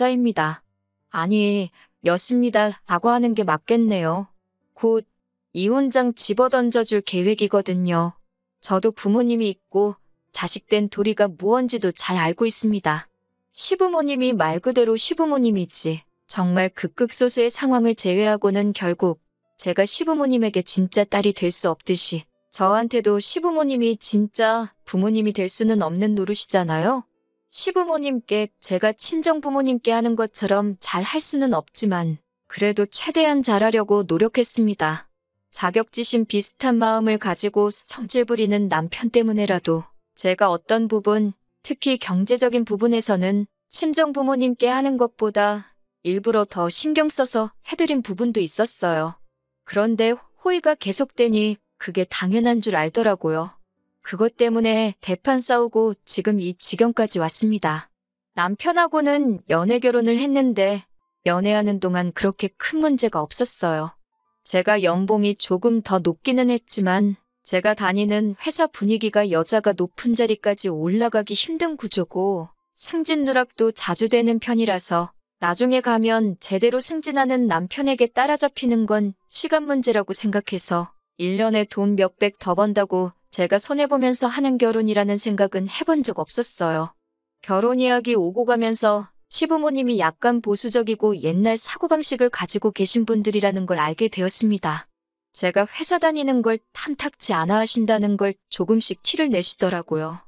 였다입니다. 아니, 였습니다 라고 하는 게 맞겠네요. 곧 이혼장 집어던져줄 계획이거든요. 저도 부모님이 있고 자식된 도리가 무언지도 잘 알고 있습니다. 시부모님이 말 그대로 시부모님이지 정말 극극소수의 상황을 제외하고는 결국 제가 시부모님에게 진짜 딸이 될 수 없듯이 저한테도 시부모님이 진짜 부모님이 될 수는 없는 노릇이잖아요. 시부모님께 제가 친정부모님께 하는 것처럼 잘 할 수는 없지만 그래도 최대한 잘하려고 노력했습니다. 자격지심 비슷한 마음을 가지고 성질 부리는 남편 때문에라도 제가 어떤 부분, 특히 경제적인 부분에서는 친정부모님께 하는 것보다 일부러 더 신경 써서 해드린 부분도 있었어요. 그런데 호의가 계속되니 그게 당연한 줄 알더라고요. 그것 때문에 대판 싸우고 지금 이 지경까지 왔습니다. 남편하고는 연애 결혼을 했는데 연애하는 동안 그렇게 큰 문제가 없었어요. 제가 연봉이 조금 더 높기는 했지만 제가 다니는 회사 분위기가 여자가 높은 자리까지 올라가기 힘든 구조고 승진 누락도 자주 되는 편이라서 나중에 가면 제대로 승진하는 남편에게 따라잡히는 건 시간 문제라고 생각해서 1년에 돈 몇백 더 번다고 제가 손해보면서 하는 결혼이라는 생각은 해본 적 없었어요. 결혼 이야기 오고 가면서 시부모님이 약간 보수적이고 옛날 사고방식을 가지고 계신 분들이라는 걸 알게 되었습니다. 제가 회사 다니는 걸 탐탁지 않아 하신다는 걸 조금씩 티를 내시더라고요.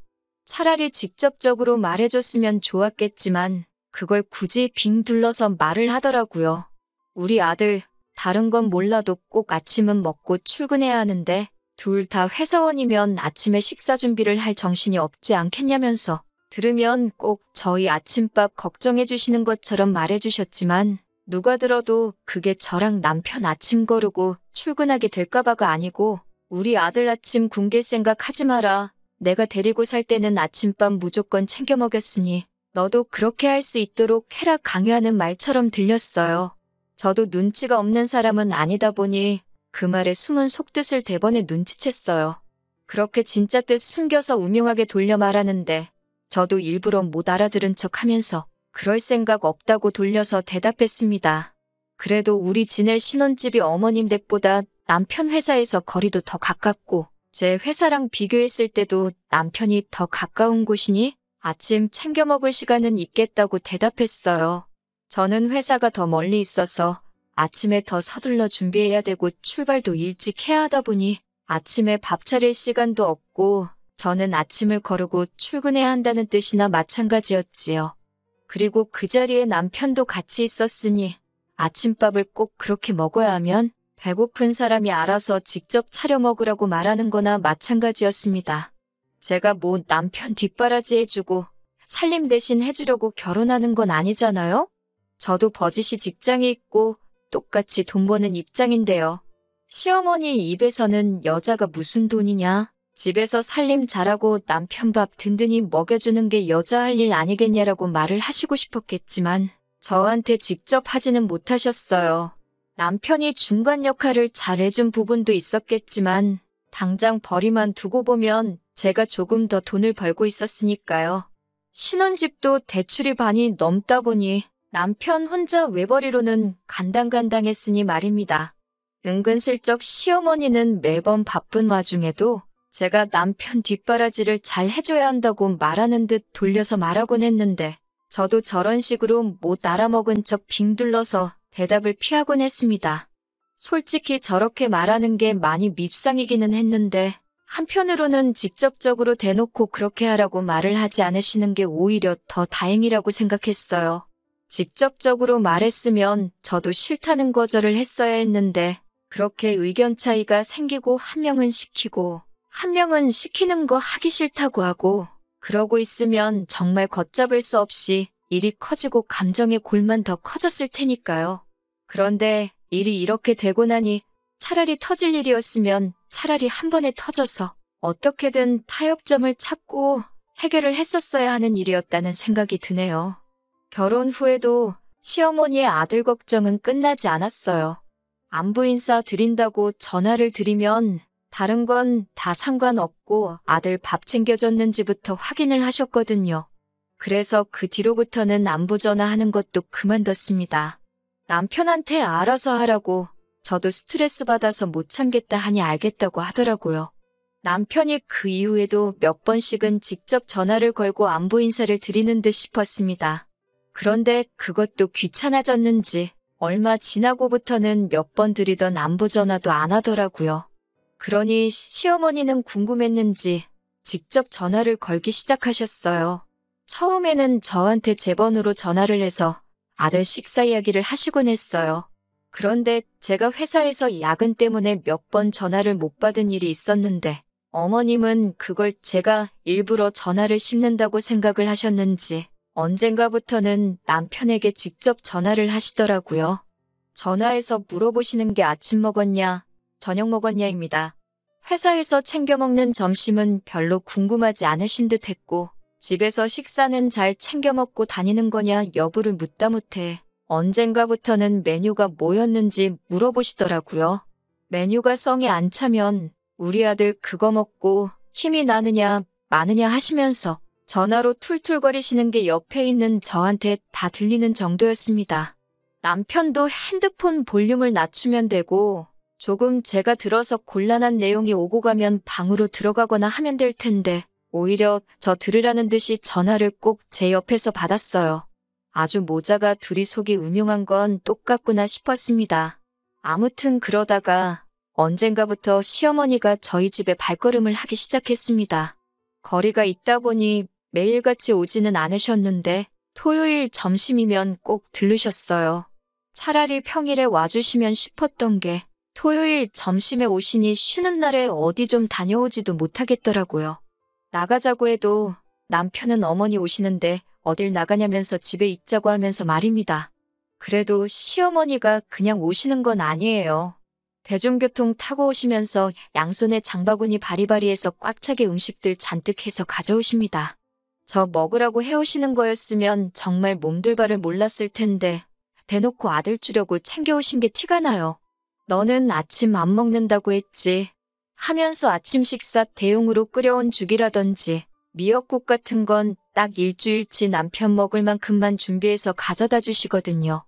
차라리 직접적으로 말해줬으면 좋았겠지만 그걸 굳이 빙 둘러서 말을 하더라고요. 우리 아들 다른 건 몰라도 꼭 아침은 먹고 출근해야 하는데 둘 다 회사원이면 아침에 식사 준비를 할 정신이 없지 않겠냐면서 들으면 꼭 저희 아침밥 걱정해 주시는 것처럼 말해 주셨지만 누가 들어도 그게 저랑 남편 아침 거르고 출근하게 될까봐가 아니고 우리 아들 아침 굶길 생각 하지 마라. 내가 데리고 살 때는 아침밥 무조건 챙겨 먹였으니 너도 그렇게 할 수 있도록 해라 강요하는 말처럼 들렸어요. 저도 눈치가 없는 사람은 아니다 보니 그 말의 숨은 속뜻을 대번에 눈치챘어요. 그렇게 진짜 뜻 숨겨서 우명하게 돌려 말하는데 저도 일부러 못 알아들은 척 하면서 그럴 생각 없다고 돌려서 대답했습니다. 그래도 우리 지낼 신혼집이 어머님 댁보다 남편 회사에서 거리도 더 가깝고 제 회사랑 비교했을 때도 남편이 더 가까운 곳이니 아침 챙겨 먹을 시간은 있겠다고 대답했어요. 저는 회사가 더 멀리 있어서 아침에 더 서둘러 준비해야 되고 출발도 일찍 해야 하다 보니 아침에 밥 차릴 시간도 없고 저는 아침을 거르고 출근해야 한다는 뜻이나 마찬가지였지요. 그리고 그 자리에 남편도 같이 있었으니 아침밥을 꼭 그렇게 먹어야 하면 배고픈 사람이 알아서 직접 차려 먹으라고 말하는 거나 마찬가지였습니다. 제가 뭐 남편 뒷바라지 해주고 살림 대신 해주려고 결혼하는 건 아니잖아요? 저도 버짓이 직장이 있고 똑같이 돈 버는 입장인데요. 시어머니 입에서는 여자가 무슨 돈이냐? 집에서 살림 잘하고 남편 밥 든든히 먹여주는 게 여자 할 일 아니겠냐라고 말을 하시고 싶었겠지만 저한테 직접 하지는 못하셨어요. 남편이 중간 역할을 잘해준 부분도 있었겠지만 당장 벌이만 두고 보면 제가 조금 더 돈을 벌고 있었으니까요. 신혼집도 대출이 반이 넘다 보니 남편 혼자 외벌이로는 간당간당했으니 말입니다. 은근슬쩍 시어머니는 매번 바쁜 와중에도 제가 남편 뒷바라지를 잘 해줘야 한다고 말하는 듯 돌려서 말하곤 했는데 저도 저런 식으로 못 알아먹은 척 빙 둘러서 대답을 피하곤 했습니다. 솔직히 저렇게 말하는 게 많이 밉상이기는 했는데 한편으로는 직접적으로 대놓고 그렇게 하라고 말을 하지 않으시는 게 오히려 더 다행이라고 생각했어요. 직접적으로 말했으면 저도 싫다는 거절을 했어야 했는데 그렇게 의견 차이가 생기고 한 명은 시키고 한 명은 시키는 거 하기 싫다고 하고 그러고 있으면 정말 걷잡을 수 없이 일이 커지고 감정의 골만 더 커졌을 테니까요. 그런데 일이 이렇게 되고 나니 차라리 터질 일이었으면 차라리 한 번에 터져서 어떻게든 타협점을 찾고 해결을 했었어야 하는 일이었다는 생각이 드네요. 결혼 후에도 시어머니의 아들 걱정은 끝나지 않았어요. 안부 인사 드린다고 전화를 드리면 다른 건 다 상관없고 아들 밥 챙겨줬는지부터 확인을 하셨거든요. 그래서 그 뒤로부터는 안부 전화하는 것도 그만뒀습니다. 남편한테 알아서 하라고 저도 스트레스 받아서 못 참겠다 하니 알겠다고 하더라고요. 남편이 그 이후에도 몇 번씩은 직접 전화를 걸고 안부 인사를 드리는 듯 싶었습니다. 그런데 그것도 귀찮아졌는지 얼마 지나고부터는 몇 번 드리던 안부 전화도 안 하더라고요. 그러니 시어머니는 궁금했는지 직접 전화를 걸기 시작하셨어요. 처음에는 저한테 제 번호로 전화를 해서 아들 식사 이야기를 하시곤 했어요. 그런데 제가 회사에서 야근 때문에 몇 번 전화를 못 받은 일이 있었는데 어머님은 그걸 제가 일부러 전화를 씹는다고 생각을 하셨는지 언젠가부터는 남편에게 직접 전화를 하시더라고요. 전화해서 물어보시는 게 아침 먹었냐, 저녁 먹었냐입니다. 회사에서 챙겨 먹는 점심은 별로 궁금하지 않으신 듯 했고 집에서 식사는 잘 챙겨 먹고 다니는 거냐 여부를 묻다 못해 언젠가부터는 메뉴가 뭐였는지 물어보시더라고요. 메뉴가 성에 안 차면 우리 아들 그거 먹고 힘이 나느냐 마느냐 하시면서 전화로 툴툴거리시는 게 옆에 있는 저한테 다 들리는 정도였습니다. 남편도 핸드폰 볼륨을 낮추면 되고 조금 제가 들어서 곤란한 내용이 오고 가면 방으로 들어가거나 하면 될 텐데 오히려 저 들으라는 듯이 전화를 꼭 제 옆에서 받았어요. 아주 모자가 둘이 속이 음흉한 건 똑같구나 싶었습니다. 아무튼 그러다가 언젠가부터 시어머니가 저희 집에 발걸음을 하기 시작했습니다. 거리가 있다 보니 매일같이 오지는 않으셨는데 토요일 점심이면 꼭 들르셨어요. 차라리 평일에 와주시면 싶었던 게 토요일 점심에 오시니 쉬는 날에 어디 좀 다녀오지도 못하겠더라고요. 나가자고 해도 남편은 어머니 오시는데 어딜 나가냐면서 집에 있자고 하면서 말입니다. 그래도 시어머니가 그냥 오시는 건 아니에요. 대중교통 타고 오시면서 양손에 장바구니 바리바리해서 꽉 차게 음식들 잔뜩 해서 가져오십니다. 저 먹으라고 해오시는 거였으면 정말 몸둘바를 몰랐을 텐데 대놓고 아들 주려고 챙겨오신 게 티가 나요. 너는 아침 안 먹는다고 했지 하면서 아침 식사 대용으로 끓여온 죽이라든지 미역국 같은 건 딱 일주일치 남편 먹을 만큼만 준비해서 가져다 주시거든요.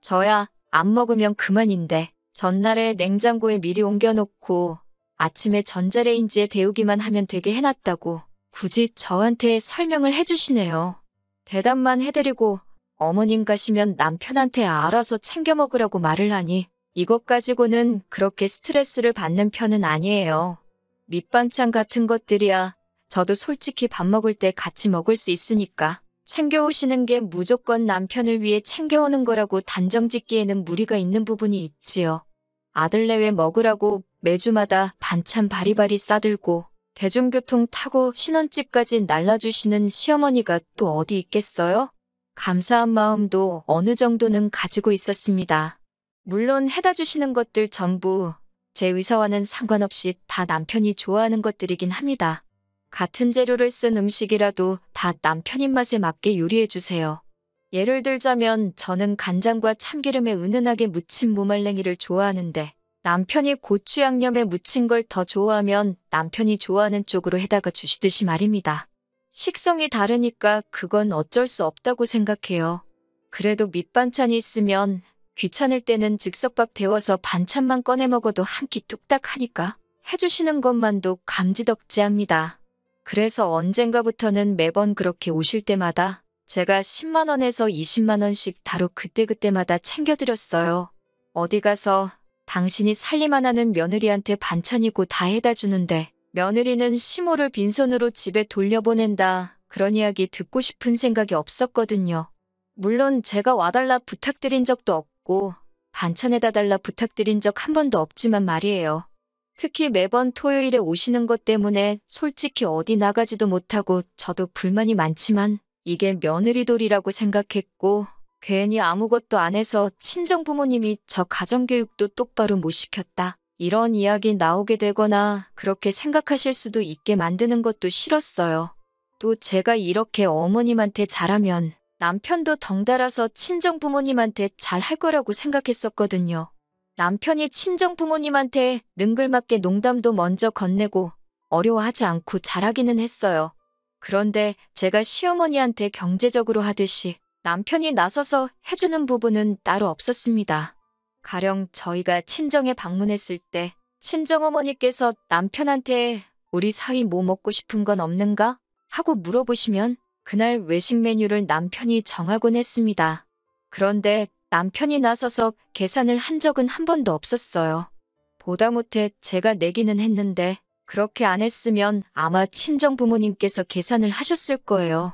저야 안 먹으면 그만인데 전날에 냉장고에 미리 옮겨놓고 아침에 전자레인지에 데우기만 하면 되게 해놨다고 굳이 저한테 설명을 해주시네요. 대답만 해드리고 어머님 가시면 남편한테 알아서 챙겨 먹으라고 말을 하니 이것 가지고는 그렇게 스트레스를 받는 편은 아니에요. 밑반찬 같은 것들이야 저도 솔직히 밥 먹을 때 같이 먹을 수 있으니까 챙겨오시는 게 무조건 남편을 위해 챙겨오는 거라고 단정짓기에는 무리가 있는 부분이 있지요. 아들 내외 먹으라고 매주마다 반찬 바리바리 싸들고 대중교통 타고 신혼집까지 날라주시는 시어머니가 또 어디 있겠어요? 감사한 마음도 어느 정도는 가지고 있었습니다. 물론 해다 주시는 것들 전부 제 의사와는 상관없이 다 남편이 좋아하는 것들이긴 합니다. 같은 재료를 쓴 음식이라도 다 남편 입맛에 맞게 요리해 주세요. 예를 들자면 저는 간장과 참기름에 은은하게 무친 무말랭이를 좋아하는데 남편이 고추 양념에 무친 걸 더 좋아하면 남편이 좋아하는 쪽으로 해다가 주시듯이 말입니다. 식성이 다르니까 그건 어쩔 수 없다고 생각해요. 그래도 밑반찬이 있으면 귀찮을 때는 즉석밥 데워서 반찬만 꺼내 먹어도 한 끼 뚝딱 하니까 해주시는 것만도 감지덕지합니다. 그래서 언젠가부터는 매번 그렇게 오실 때마다 제가 10만 원에서 20만 원씩 다로 그때그때마다 챙겨드렸어요. 어디 가서 당신이 살림 안 하는 며느리한테 반찬이고 다 해다 주는데 며느리는 시모를 빈손으로 집에 돌려보낸다. 그런 이야기 듣고 싶은 생각이 없었거든요. 물론 제가 와달라 부탁드린 적도 없고 반찬에다 달라 부탁드린 적 한 번도 없지만 말이에요. 특히 매번 토요일에 오시는 것 때문에 솔직히 어디 나가지도 못하고 저도 불만이 많지만 이게 며느리돌이라고 생각했고 괜히 아무것도 안 해서 친정부모님이 저 가정교육도 똑바로 못 시켰다. 이런 이야기 나오게 되거나 그렇게 생각하실 수도 있게 만드는 것도 싫었어요. 또 제가 이렇게 어머님한테 잘하면 남편도 덩달아서 친정부모님한테 잘할 거라고 생각했었거든요. 남편이 친정부모님한테 능글맞게 농담도 먼저 건네고 어려워하지 않고 잘하기는 했어요. 그런데 제가 시어머니한테 경제적으로 하듯이 남편이 나서서 해주는 부분은 따로 없었습니다. 가령 저희가 친정에 방문했을 때 친정어머니께서 남편한테 우리 사위 뭐 먹고 싶은 건 없는가? 하고 물어보시면 그날 외식 메뉴를 남편이 정하곤 했습니다. 그런데 남편이 나서서 계산을 한 적은 한 번도 없었어요. 보다 못해 제가 내기는 했는데 그렇게 안 했으면 아마 친정 부모님께서 계산을 하셨을 거예요.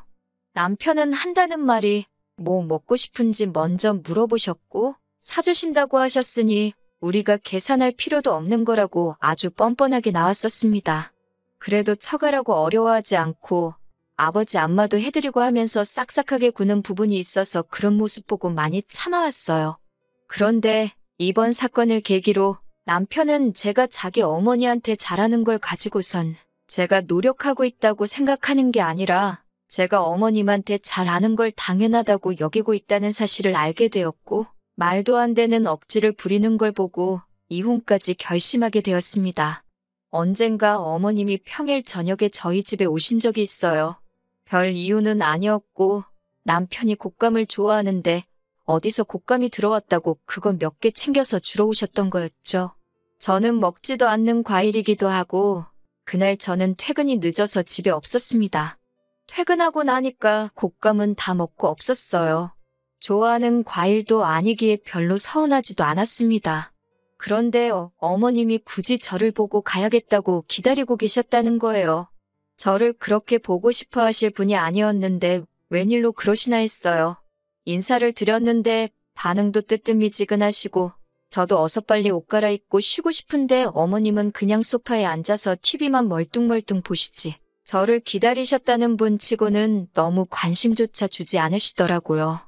남편은 한다는 말이 뭐 먹고 싶은지 먼저 물어보셨고 사주신다고 하셨으니 우리가 계산할 필요도 없는 거라고 아주 뻔뻔하게 나왔었습니다. 그래도 처가라고 어려워하지 않고 아버지 안마도 해드리고 하면서 싹싹하게 구는 부분이 있어서 그런 모습 보고 많이 참아왔어요. 그런데 이번 사건을 계기로 남편은 제가 자기 어머니한테 잘하는 걸 가지고선 제가 노력하고 있다고 생각하는 게 아니라 제가 어머님한테 잘하는 걸 당연하다고 여기고 있다는 사실을 알게 되었고 말도 안 되는 억지를 부리는 걸 보고 이혼까지 결심하게 되었습니다. 언젠가 어머님이 평일 저녁에 저희 집에 오신 적이 있어요. 별 이유는 아니었고 남편이 곶감을 좋아하는데 어디서 곶감이 들어왔다고 그거 몇 개 챙겨서 주러 오셨던 거였죠. 저는 먹지도 않는 과일이기도 하고 그날 저는 퇴근이 늦어서 집에 없었습니다. 퇴근하고 나니까 곶감은 다 먹고 없었어요. 좋아하는 과일도 아니기에 별로 서운하지도 않았습니다. 그런데 어머님이 굳이 저를 보고 가야겠다고 기다리고 계셨다는 거예요. 저를 그렇게 보고 싶어 하실 분이 아니었는데 웬일로 그러시나 했어요. 인사를 드렸는데 반응도 뜨뜻미지근하시고 저도 어서 빨리 옷 갈아입고 쉬고 싶은데 어머님은 그냥 소파에 앉아서 TV만 멀뚱멀뚱 보시지. 저를 기다리셨다는 분 치고는 너무 관심조차 주지 않으시더라고요.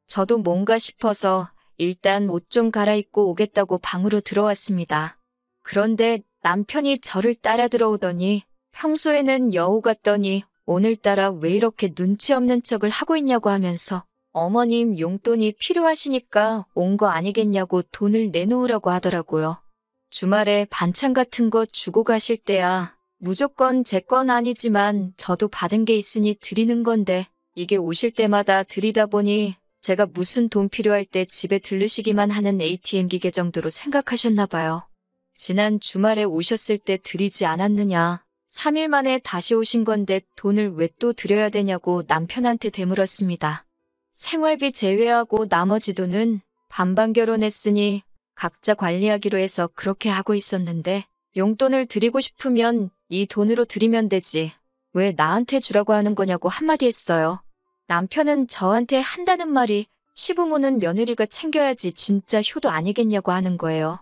저도 뭔가 싶어서 일단 옷 좀 갈아입고 오겠다고 방으로 들어왔습니다. 그런데 남편이 저를 따라 들어오더니 평소에는 여우 같더니 오늘따라 왜 이렇게 눈치 없는 척을 하고 있냐고 하면서 어머님 용돈이 필요하시니까 온 거 아니겠냐고 돈을 내놓으라고 하더라고요. 주말에 반찬 같은 거 주고 가실 때야 무조건 제 건 아니지만 저도 받은 게 있으니 드리는 건데 이게 오실 때마다 드리다 보니 제가 무슨 돈 필요할 때 집에 들르시기만 하는 ATM 기계 정도로 생각하셨나 봐요. 지난 주말에 오셨을 때 드리지 않았느냐. 3일 만에 다시 오신 건데 돈을 왜 또 드려야 되냐고 남편한테 되물었습니다. 생활비 제외하고 나머지 돈은 반반 결혼했으니 각자 관리하기로 해서 그렇게 하고 있었는데 용돈을 드리고 싶으면 네 돈으로 드리면 되지. 왜 나한테 주라고 하는 거냐고 한마디 했어요. 남편은 저한테 한다는 말이 시부모는 며느리가 챙겨야지 진짜 효도 아니겠냐고 하는 거예요.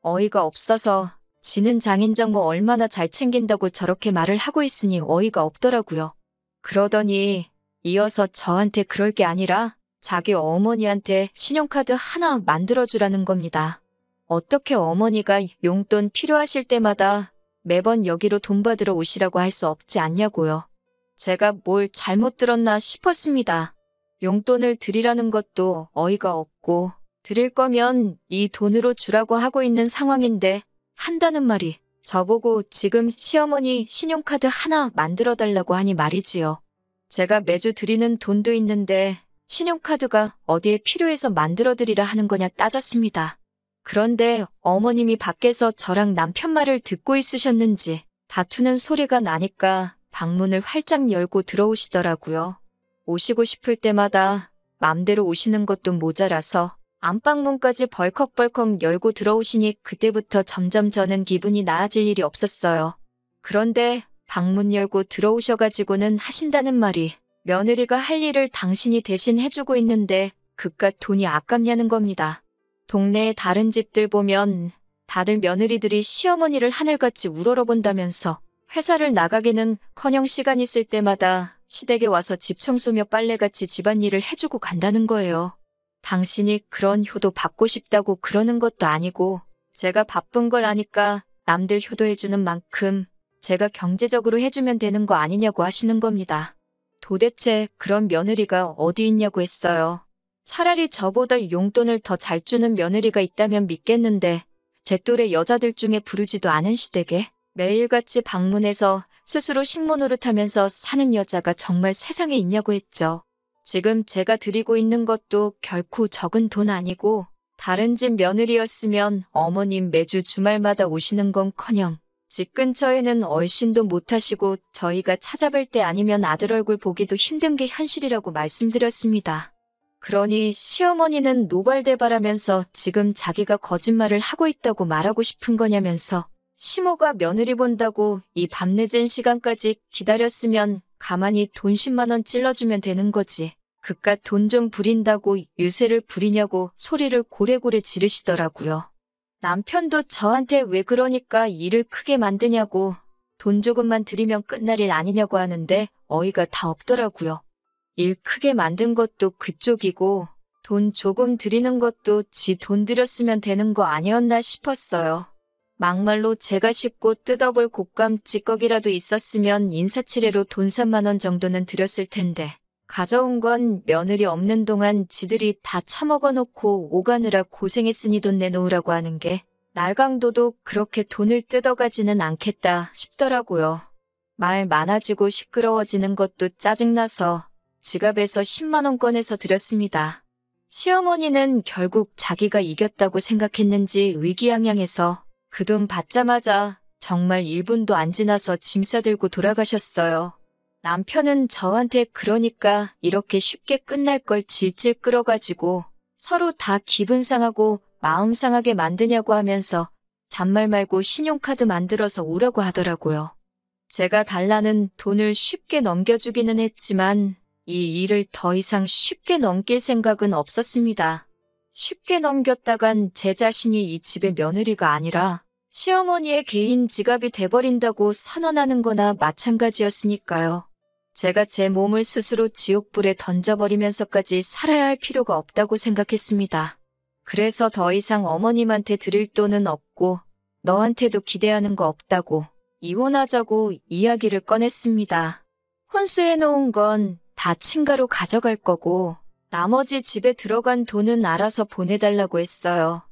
어이가 없어서 지는 장인장모 얼마나 잘 챙긴다고 저렇게 말을 하고 있으니 어이가 없더라고요. 그러더니 이어서 저한테 그럴 게 아니라 자기 어머니한테 신용카드 하나 만들어주라는 겁니다. 어떻게 어머니가 용돈 필요하실 때마다 매번 여기로 돈 받으러 오시라고 할 수 없지 않냐고요. 제가 뭘 잘못 들었나 싶었습니다. 용돈을 드리라는 것도 어이가 없고 드릴 거면 네 돈으로 주라고 하고 있는 상황인데 한다는 말이 저보고 지금 시어머니 신용카드 하나 만들어 달라고 하니 말이지요. 제가 매주 드리는 돈도 있는데 신용카드가 어디에 필요해서 만들어 드리라 하는 거냐 따졌습니다. 그런데 어머님이 밖에서 저랑 남편 말을 듣고 있으셨는지 다투는 소리가 나니까 방문을 활짝 열고 들어오시더라고요. 오시고 싶을 때마다 맘대로 오시는 것도 모자라서 안방문까지 벌컥벌컥 열고 들어오시니 그때부터 점점 저는 기분이 나아질 일이 없었어요. 그런데 방문 열고 들어오셔가지고는 하신다는 말이 며느리가 할 일을 당신이 대신 해주고 있는데 그깟 돈이 아깝냐는 겁니다. 동네의 다른 집들 보면 다들 며느리들이 시어머니를 하늘같이 우러러본다면서 회사를 나가기는커녕 시간 있을 때마다 시댁에 와서 집 청소며 빨래같이 집안일을 해주고 간다는 거예요. 당신이 그런 효도 받고 싶다고 그러는 것도 아니고 제가 바쁜 걸 아니까 남들 효도해주는 만큼 제가 경제적으로 해주면 되는 거 아니냐고 하시는 겁니다. 도대체 그런 며느리가 어디 있냐고 했어요. 차라리 저보다 용돈을 더 잘 주는 며느리가 있다면 믿겠는데 제 또래 여자들 중에 부르지도 않은 시댁에 매일같이 방문해서 스스로 식모 노릇하면서 사는 여자가 정말 세상에 있냐고 했죠. 지금 제가 드리고 있는 것도 결코 적은 돈 아니고 다른 집 며느리였으면 어머님 매주 주말마다 오시는 건커녕 집 근처에는 얼씬도 못하시고 저희가 찾아뵐 때 아니면 아들 얼굴 보기도 힘든 게 현실이라고 말씀드렸습니다. 그러니 시어머니는 노발대발하면서 지금 자기가 거짓말을 하고 있다고 말하고 싶은 거냐면서 시모가 며느리 본다고 이 밤늦은 시간까지 기다렸으면 가만히 돈 10만 원 찔러주면 되는 거지. 그깟 돈 좀 부린다고 유세를 부리냐고 소리를 고래고래 지르시더라고요. 남편도 저한테 왜 그러니까 일을 크게 만드냐고 돈 조금만 드리면 끝날 일 아니냐고 하는데 어이가 다 없더라고요. 일 크게 만든 것도 그쪽이고 돈 조금 드리는 것도 지 돈 들였으면 되는 거 아니었나 싶었어요. 막말로 제가 씹고 뜯어볼 곶감 찌꺼기라도 있었으면 인사치레로 돈 3만 원 정도는 드렸을 텐데 가져온 건 며느리 없는 동안 지들이 다 처먹어 놓고 오가느라 고생했으니 돈 내놓으라고 하는 게 날강도도 그렇게 돈을 뜯어가지는 않겠다 싶더라고요. 말 많아지고 시끄러워지는 것도 짜증나서 지갑에서 10만 원 꺼내서 드렸습니다. 시어머니는 결국 자기가 이겼다고 생각했는지 의기양양해서 그 돈 받자마자 정말 1분도 안 지나서 짐 싸들고 돌아가셨어요. 남편은 저한테 그러니까 이렇게 쉽게 끝날 걸 질질 끌어가지고 서로 다 기분 상하고 마음 상하게 만드냐고 하면서 잔말 말고 신용카드 만들어서 오라고 하더라고요. 제가 달라는 돈을 쉽게 넘겨주기는 했지만 이 일을 더 이상 쉽게 넘길 생각은 없었습니다. 쉽게 넘겼다간 제 자신이 이 집의 며느리가 아니라 시어머니의 개인 지갑이 돼버린다고 선언하는 거나 마찬가지였으니까요. 제가 제 몸을 스스로 지옥불에 던져버리면서까지 살아야 할 필요가 없다고 생각했습니다. 그래서 더 이상 어머님한테 드릴 돈은 없고 너한테도 기대하는 거 없다고 이혼하자고 이야기를 꺼냈습니다. 혼수해놓은 건 다 친가로 가져갈 거고 나머지 집에 들어간 돈은 알아서 보내달라고 했어요.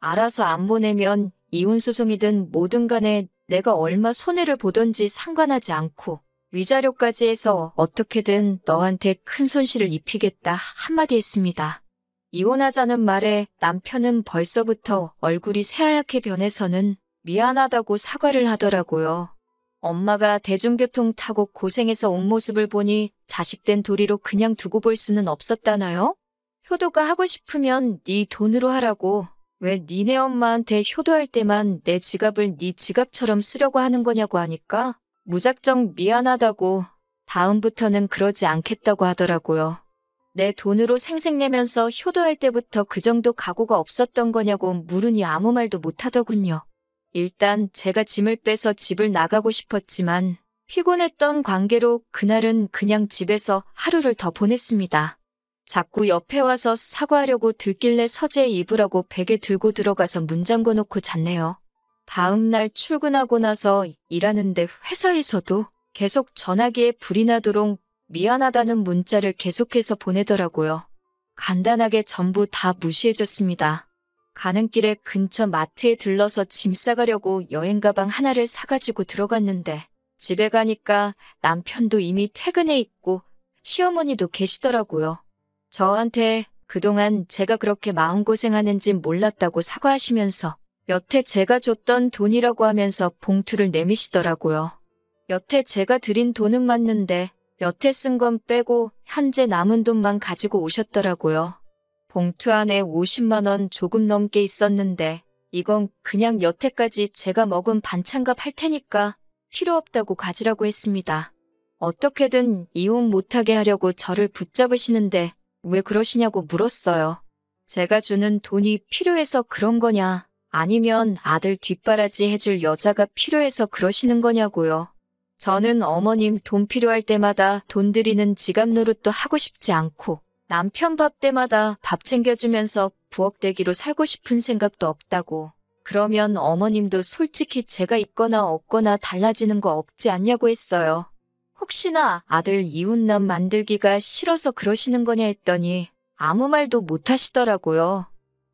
알아서 안 보내면 이혼소송이든 뭐든 간에 내가 얼마 손해를 보던지 상관하지 않고 위자료까지 해서 어떻게든 너한테 큰 손실을 입히겠다 한마디 했습니다. 이혼하자는 말에 남편은 벌써부터 얼굴이 새하얗게 변해서는 미안하다고 사과를 하더라고요. 엄마가 대중교통 타고 고생해서 온 모습을 보니 자식된 도리로 그냥 두고 볼 수는 없었다나요? 효도가 하고 싶으면 네 돈으로 하라고 왜 니네 엄마한테 효도할 때만 내 지갑을 네 지갑처럼 쓰려고 하는 거냐고 하니까 무작정 미안하다고 다음부터는 그러지 않겠다고 하더라고요. 내 돈으로 생색내면서 효도할 때부터 그 정도 각오가 없었던 거냐고 물으니 아무 말도 못하더군요. 일단 제가 짐을 빼서 집을 나가고 싶었지만 피곤했던 관계로 그날은 그냥 집에서 하루를 더 보냈습니다. 자꾸 옆에 와서 사과하려고 들길래 서재에 입으라고 베개 들고 들어가서 문 잠궈 놓고 잤네요. 다음 날 출근하고 나서 일하는데 회사에서도 계속 전화기에 불이 나도록 미안하다는 문자를 계속해서 보내더라고요. 간단하게 전부 다 무시해줬습니다. 가는 길에 근처 마트에 들러서 짐 싸가려고 여행 가방 하나를 사가지고 들어갔는데 집에 가니까 남편도 이미 퇴근해 있고 시어머니도 계시더라고요. 저한테 그동안 제가 그렇게 마음고생하는지 몰랐다고 사과하시면서 여태 제가 줬던 돈이라고 하면서 봉투를 내미시더라고요. 여태 제가 드린 돈은 맞는데 여태 쓴 건 빼고 현재 남은 돈만 가지고 오셨더라고요. 봉투 안에 50만 원 조금 넘게 있었는데 이건 그냥 여태까지 제가 먹은 반찬값 할 테니까 필요 없다고 가지라고 했습니다. 어떻게든 이혼 못하게 하려고 저를 붙잡으시는데 왜 그러시냐고 물었어요. 제가 주는 돈이 필요해서 그런 거냐 아니면 아들 뒷바라지 해줄 여자가 필요해서 그러시는 거냐고요. 저는 어머님 돈 필요할 때마다 돈 드리는 지갑 노릇도 하고 싶지 않고 남편 밥 때마다 밥 챙겨주면서 부엌대기로 살고 싶은 생각도 없다고. 그러면 어머님도 솔직히 제가 있거나 없거나 달라지는 거 없지 않냐고 했어요. 혹시나 아들 이웃남 만들기가 싫어서 그러시는 거냐 했더니 아무 말도 못 하시더라고요.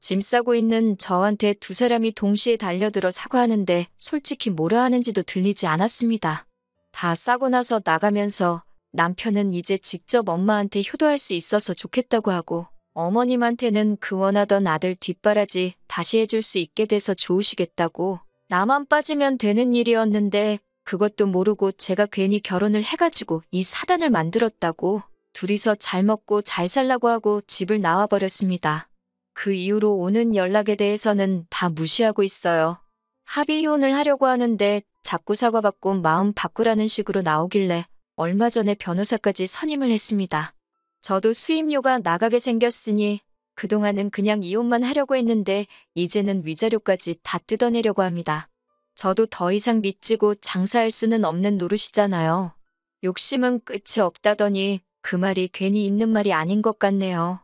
짐 싸고 있는 저한테 두 사람이 동시에 달려들어 사과하는데 솔직히 뭐라 하는지도 들리지 않았습니다. 다 싸고 나서 나가면서 남편은 이제 직접 엄마한테 효도할 수 있어서 좋겠다고 하고 어머님한테는 그 원하던 아들 뒷바라지 다시 해줄 수 있게 돼서 좋으시겠다고 나만 빠지면 되는 일이었는데 그것도 모르고 제가 괜히 결혼을 해가지고 이 사단을 만들었다고 둘이서 잘 먹고 잘 살라고 하고 집을 나와버렸습니다. 그 이후로 오는 연락에 대해서는 다 무시하고 있어요. 합의 이혼을 하려고 하는데 자꾸 사과받고 마음 바꾸라는 식으로 나오길래 얼마 전에 변호사까지 선임을 했습니다. 저도 수임료가 나가게 생겼으니 그동안은 그냥 이혼만 하려고 했는데 이제는 위자료까지 다 뜯어내려고 합니다. 저도 더 이상 믿지고 장사할 수는 없는 노릇이잖아요. 욕심은 끝이 없다더니 그 말이 괜히 있는 말이 아닌 것 같네요.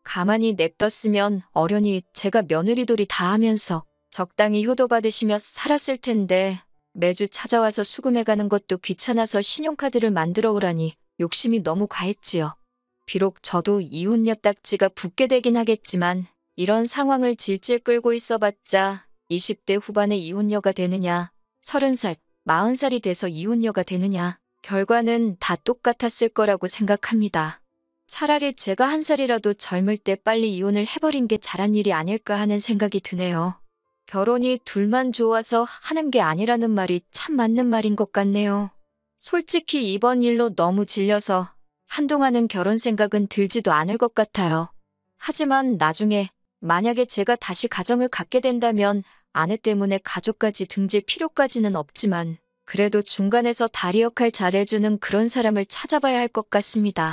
가만히 냅뒀으면 어련히 제가 며느리돌이 다 하면서 적당히 효도받으시며 살았을 텐데 매주 찾아와서 수금해가는 것도 귀찮아서 신용카드를 만들어 오라니 욕심이 너무 과했지요. 비록 저도 이혼녀 딱지가 붙게 되긴 하겠지만 이런 상황을 질질 끌고 있어봤자 20대 후반에 이혼녀가 되느냐, 30살, 40살이 돼서 이혼녀가 되느냐 결과는 다 똑같았을 거라고 생각합니다. 차라리 제가 한 살이라도 젊을 때 빨리 이혼을 해버린 게 잘한 일이 아닐까 하는 생각이 드네요. 결혼이 둘만 좋아서 하는 게 아니라는 말이 참 맞는 말인 것 같네요. 솔직히 이번 일로 너무 질려서 한동안은 결혼 생각은 들지도 않을 것 같아요. 하지만 나중에 만약에 제가 다시 가정을 갖게 된다면 아내 때문에 가족까지 등질 필요까지는 없지만 그래도 중간에서 다리 역할 잘해주는 그런 사람을 찾아봐야 할 것 같습니다.